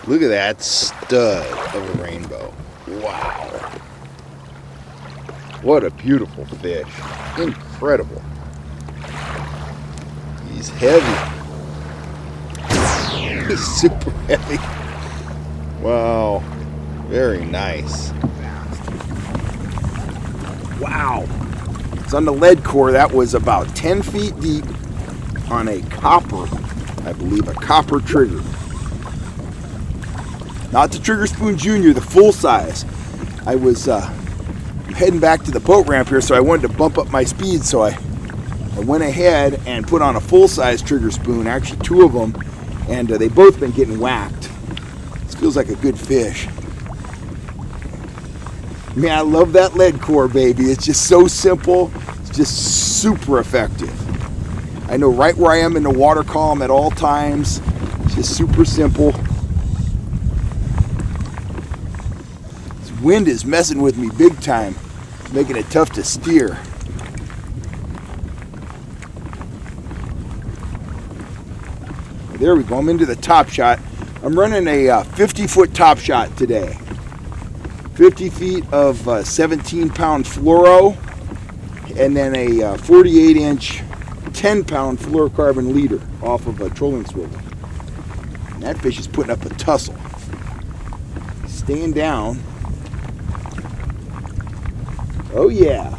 Look at that stud of a rainbow. Wow. What a beautiful fish. Incredible. He's heavy. He's super heavy. Wow. Very nice. Wow. It's on the Leadcore. That was about 10 feet deep on a copper, I believe, a copper trigger. Not the Trigger Spoon Junior, the full size. I was heading back to the boat ramp here, so I wanted to bump up my speed, so I went ahead and put on a full size Trigger Spoon, actually 2 of them, and they both been getting whacked. This feels like a good fish. Man, I love that Leadcore, baby. It's just so simple. It's just super effective. I know right where I am in the water column at all times. It's just super simple. This wind is messing with me big time. It's making it tough to steer. There we go. I'm into the top shot. I'm running a 50-foot top shot today. 50 feet of 17-pound fluoro, and then a 48-inch 10-pound fluorocarbon leader off of a trolling swivel. And that fish is putting up a tussle. Staying down. Oh yeah.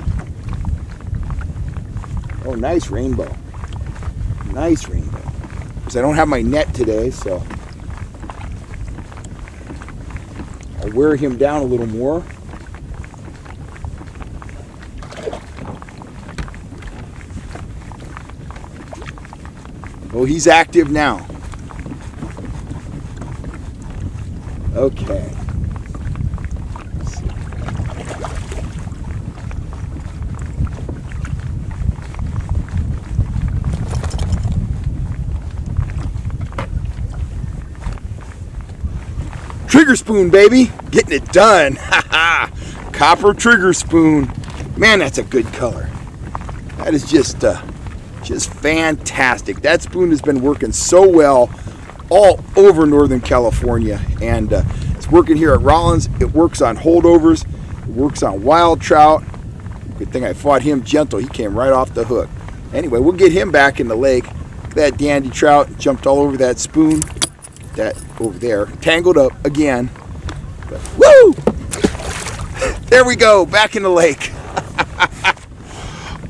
Oh, nice rainbow. Nice rainbow. Because I don't have my net today, so I'll wear him down a little more. Oh, he's active now. Okay. Let's see. Trigger spoon, baby. Getting it done. Copper trigger spoon. Man, that's a good color. That is just fantastic. That spoon has been working so well all over Northern California, and it's working here at Rollins. It works on holdovers. It works on wild trout. Good thing I fought him gentle. He came right off the hook. Anyway, we'll get him back in the lake. That dandy trout jumped all over that spoon. That over there, tangled up again. But, woo! There we go, back in the lake.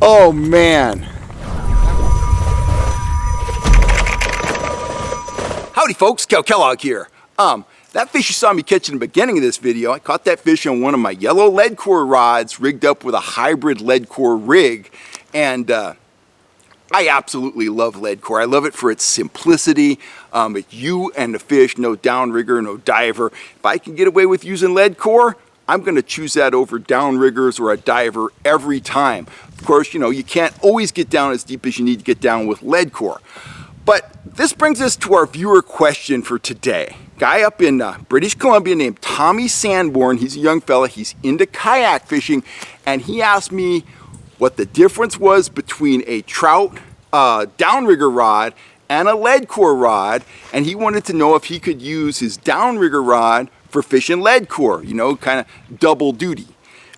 Oh man. Howdy folks, Cal Kellogg here. That fish you saw me catch in the beginning of this video, I caught that fish on one of my yellow Leadcore rods rigged up with a hybrid Leadcore rig. And I absolutely love Leadcore. I love it for its simplicity. It's you and the fish, no downrigger, no diver. If I can get away with using Leadcore, I'm gonna choose that over downriggers or a diver every time. Of course, you know, you can't always get down as deep as you need to get down with Leadcore. But this brings us to our viewer question for today. Guy up in British Columbia named Tommy Sanborn. He's a young fella. He's into kayak fishing, and he asked me what the difference was between a Trout downrigger rod and a Leadcore rod, and he wanted to know if he could use his downrigger rod for fishing Leadcore, you know, kind of double duty.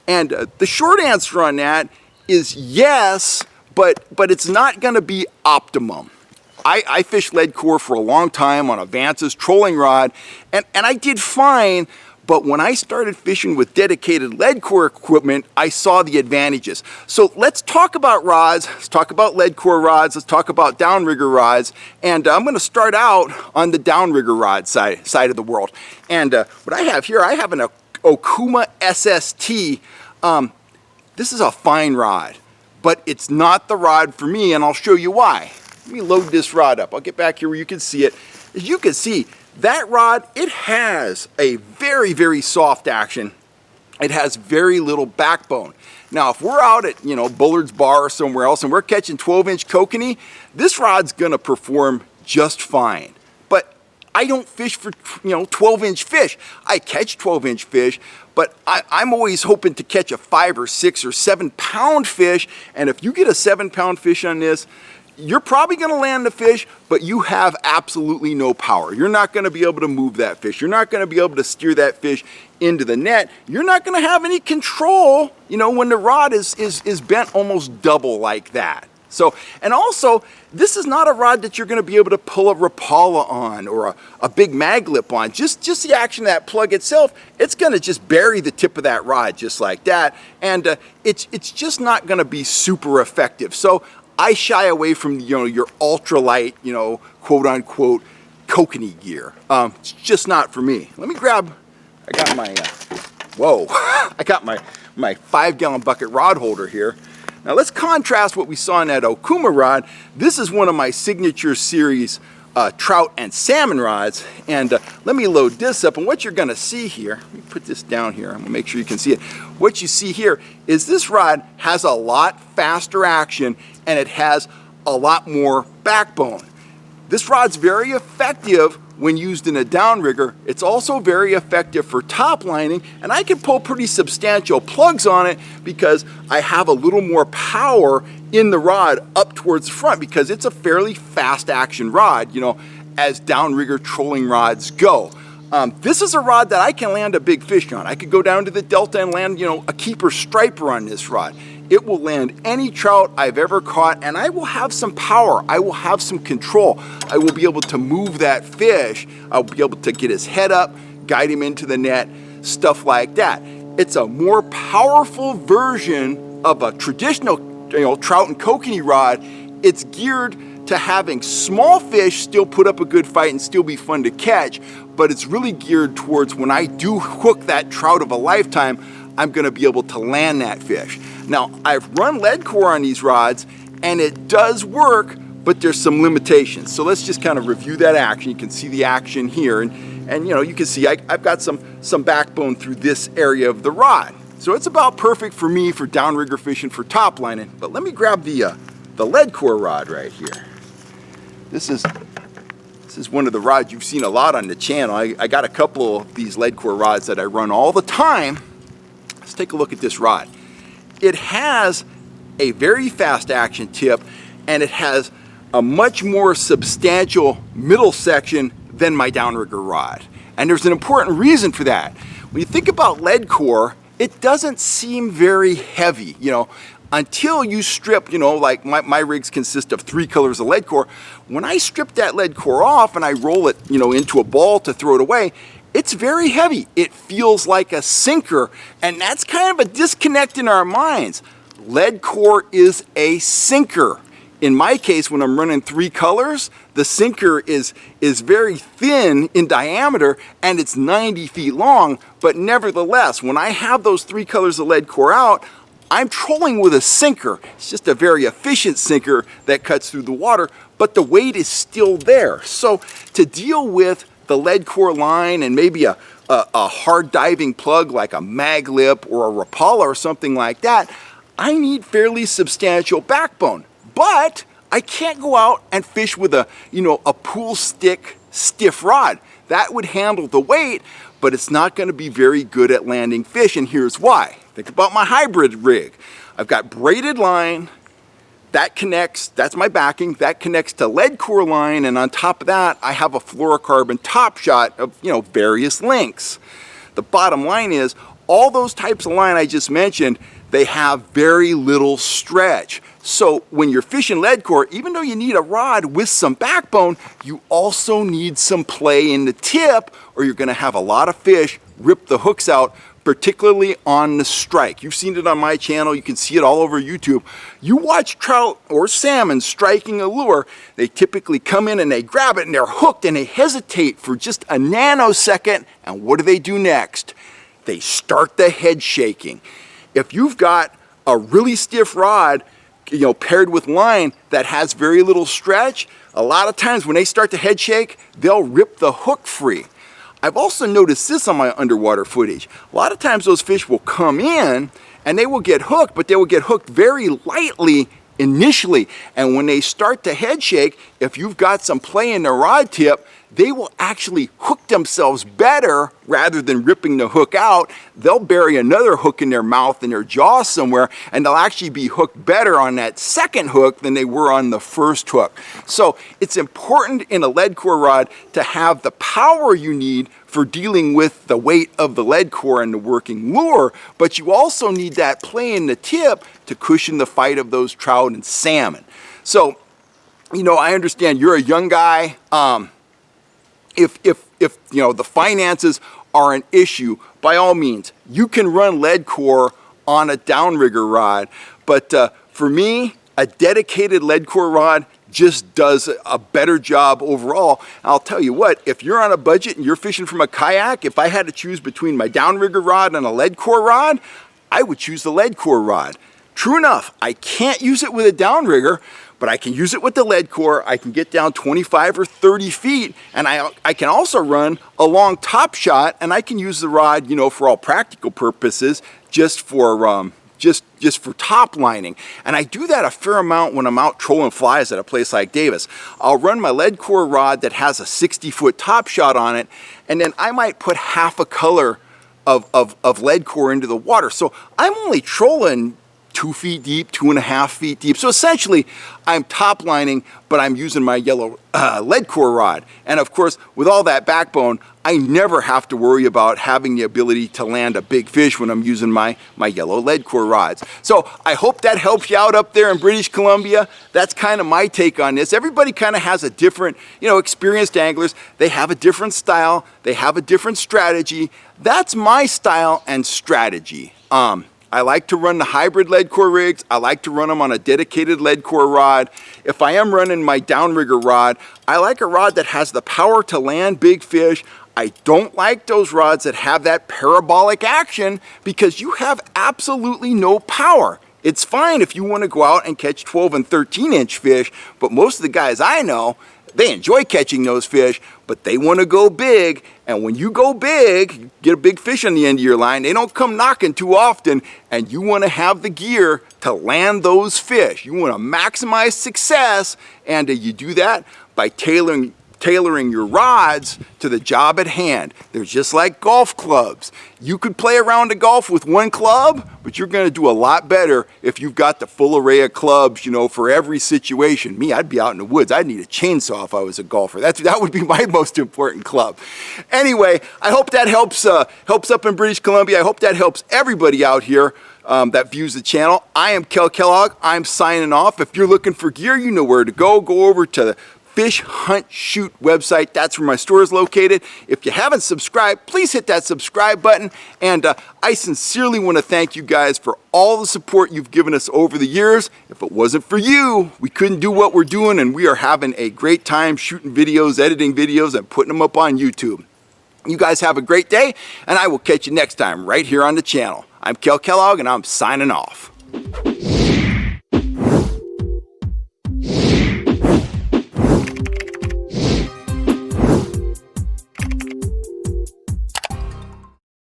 And the short answer on that is yes, but it's not going to be optimum. I fished Leadcore for a long time on a Vance's trolling rod, and I did fine, but when I started fishing with dedicated Leadcore equipment, I saw the advantages. So let's talk about rods, let's talk about Leadcore rods, let's talk about downrigger rods, and I'm going to start out on the downrigger rod side of the world. And what I have here, I have an Okuma SST. This is a fine rod, but it's not the rod for me, and I'll show you why. Let me load this rod up. I'll get back here where you can see it. As you can see, that rod, it has a very, very soft action. It has very little backbone. Now, if we're out at, you know, Bullard's Bar or somewhere else and we're catching 12-inch kokanee, this rod's gonna perform just fine. But I don't fish for, you know, 12-inch fish. I catch 12-inch fish, but I'm always hoping to catch a 5 or 6 or 7 pound fish. And if you get a 7-pound fish on this, you're probably going to land the fish, but you have absolutely no power. You're not going to be able to move that fish. You're not going to be able to steer that fish into the net. You're not going to have any control, you know, when the rod is bent almost double like that. So, and also, this is not a rod that you're going to be able to pull a Rapala on or a big mag lip on. Just the action of that plug itself, it's going to just bury the tip of that rod just like that. And it's just not going to be super effective. So I shy away from, you know, your ultralight, you know, quote unquote, kokanee gear. It's just not for me. Let me grab, I got my, whoa, I got my 5-gallon bucket rod holder here. Now let's contrast what we saw in that Okuma rod. This is one of my signature series trout and salmon rods. And let me load this up. And what you're gonna see here, let me put this down here. I'm gonna make sure you can see it. What you see here is this rod has a lot faster action and it has a lot more backbone. This rod's very effective when used in a downrigger. It's also very effective for top lining, and I can pull pretty substantial plugs on it because I have a little more power in the rod up towards the front because it's a fairly fast action rod, you know, as downrigger trolling rods go. This is a rod that I can land a big fish on. I could go down to the Delta and land, you know, a keeper striper on this rod. It will land any trout I've ever caught, and I will have some power. I will have some control. I will be able to move that fish. I'll be able to get his head up, guide him into the net, stuff like that. It's a more powerful version of a traditional, you know, trout and kokanee rod. It's geared to having small fish still put up a good fight and still be fun to catch, but it's really geared towards when I do hook that trout of a lifetime, I'm gonna be able to land that fish. Now, I've run Leadcore on these rods and it does work, but there's some limitations. So let's just kind of review that action. You can see the action here and you know, you can see I've got some backbone through this area of the rod. So it's about perfect for me for downrigger fishing for top lining. But let me grab the Leadcore rod right here. This is one of the rods you've seen a lot on the channel. I got a couple of these Leadcore rods that I run all the time. Let's take a look at this rod. It has a very fast action tip and it has a much more substantial middle section than my downrigger rod. And there's an important reason for that. When you think about Leadcore, it doesn't seem very heavy, you know, until you strip, you know, like my rigs consist of 3 colors of Leadcore. When I strip that Leadcore off and I roll it, you know, into a ball to throw it away, it's very heavy. It feels like a sinker, and that's kind of a disconnect in our minds. Leadcore is a sinker. In my case, when I'm running 3 colors, the sinker is very thin in diameter and it's 90 feet long, but nevertheless, when I have those 3 colors of Leadcore out, I'm trolling with a sinker. It's just a very efficient sinker that cuts through the water, but the weight is still there. So to deal with the Leadcore line and maybe a hard diving plug like a mag lip or a Rapala or something like that, I need fairly substantial backbone. But I can't go out and fish with a, you know, a pool stick stiff rod. That would handle the weight, but it's not going to be very good at landing fish, and here's why. Think about my hybrid rig. I've got braided line, that connects, that's my backing, that connects to Leadcore line, and on top of that, I have a fluorocarbon top shot of, you know, various lengths. The bottom line is, all those types of line I just mentioned, they have very little stretch. So when you're fishing Leadcore, even though you need a rod with some backbone, you also need some play in the tip, or you're gonna have a lot of fish rip the hooks out, particularly on the strike. You've seen it on my channel, you can see it all over YouTube. You watch trout or salmon striking a lure, they typically come in and they grab it and they're hooked and they hesitate for just a nanosecond, and what do next? They start the head shaking. If you've got a really stiff rod, you know, paired with line that has very little stretch, a lot of times when they start to head shake, they'll rip the hook free. I've also noticed this on my underwater footage. A lot of times those fish will come in and they will get hooked, but they will get hooked very lightly initially. And when they start to head shake, if you've got some play in the rod tip, they will actually hook themselves better rather than ripping the hook out. They'll bury another hook in their mouth and their jaw somewhere, and they'll actually be hooked better on that second hook than they were on the first hook. So it's important in a lead core rod to have the power you need for dealing with the weight of the lead core and the working lure, but you also need that play in the tip to cushion the fight of those trout and salmon. So, you know, I understand you're a young guy. If you know the finances are an issue, by all means, you can run lead core on a downrigger rod. But for me, a dedicated lead core rod just does a better job overall. I'll tell you what, if you're on a budget and you're fishing from a kayak, if I had to choose between my downrigger rod and a lead core rod, I would choose the lead core rod. True enough, I can't use it with a downrigger, but I can use it with the lead core. I can get down 25 or 30 feet, and I can also run a long top shot, and I can use the rod, you know, for all practical purposes, just for just for top lining. And I do that a fair amount when I'm out trolling flies at a place like Davis. I'll run my lead core rod that has a 60-foot top shot on it, and then I might put half a color of lead core into the water. So I'm only trolling 2 feet deep, 2.5 feet deep. So essentially, I'm top lining, but I'm using my yellow lead core rod. And of course, with all that backbone, I never have to worry about having the ability to land a big fish when I'm using my yellow lead core rods. So I hope that helps you out up there in British Columbia. That's kind of my take on this. Everybody kind of has a different, you know, experienced anglers. They have a different style. They have a different strategy. That's my style and strategy. I like to run the hybrid lead core rigs. I like to run them on a dedicated lead core rod. If I am running my downrigger rod, I like a rod that has the power to land big fish. I don't like those rods that have that parabolic action because you have absolutely no power. It's fine if you want to go out and catch 12 and 13-inch fish, but most of the guys I know, they enjoy catching those fish, but they want to go big. And when you go big, you get a big fish on the end of your line. They don't come knocking too often, and you want to have the gear to land those fish. You want to maximize success, and you do that by tailoring your rods to the job at hand. They're just like golf clubs. You could play around a golf with one club, but you're going to do a lot better if you've got the full array of clubs, you know, for every situation. Me, I'd be out in the woods. I'd need a chainsaw if I was a golfer. That would be my most important club. Anyway, I hope that helps up in British Columbia. I hope that helps everybody out here that views the channel. I am Kel Kellogg. I'm signing off. If you're looking for gear, you know where to go. Go over to the Fish Hunt Shoot website. That's where my store is located. If you haven't subscribed, please hit that subscribe button. And I sincerely want to thank you guys for all the support you've given us over the years. If it wasn't for you, we couldn't do what we're doing, and we are having a great time shooting videos, editing videos, and putting them up on YouTube. You guys have a great day, and I will catch you next time right here on the channel. I'm Kel Kellogg, and I'm signing off.